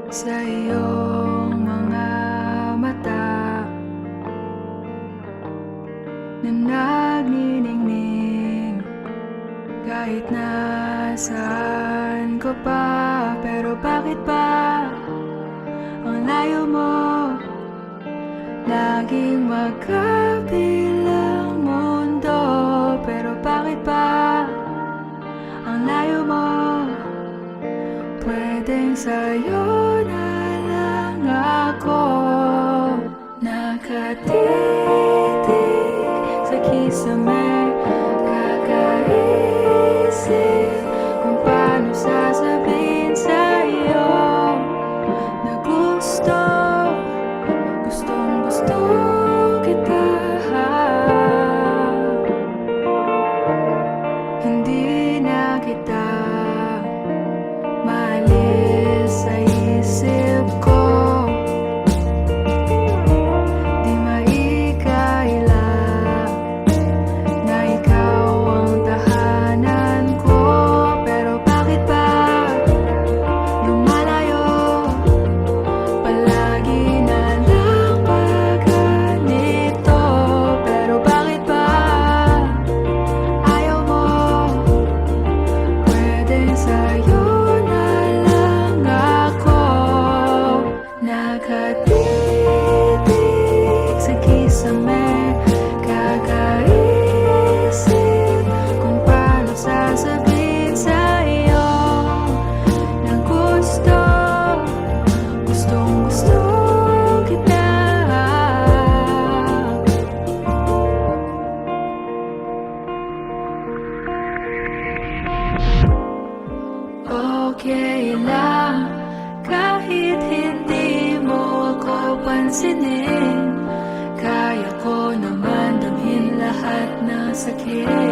sa iyong mga mata na nagniningning kahit nasaan ko pa. Pero bakit ba ang layo mo? Laging magkabilang mundo. Pero bakit ba ang layo mo? Pwedeng sa'yo na lang ako nakatitig sa kisame, kakaisip kung paano sasabihin sa'yo na gustong gusto kita. Hindi na kita maalis sa isip ko, di maikaila na ikaw ang tahanan ko. Pero bakit ba lumalayo palagi na lang ba ganito? Pero bakit ba ayaw mo? Pwedeng sa'yo nakatitig sa kisame, kakaisip kung paano sasabihin sa'yo na gustong gusto kita. Okay lang kahit hindi mo ako pansinin, kaya ko naman damhin lahat ng sakit.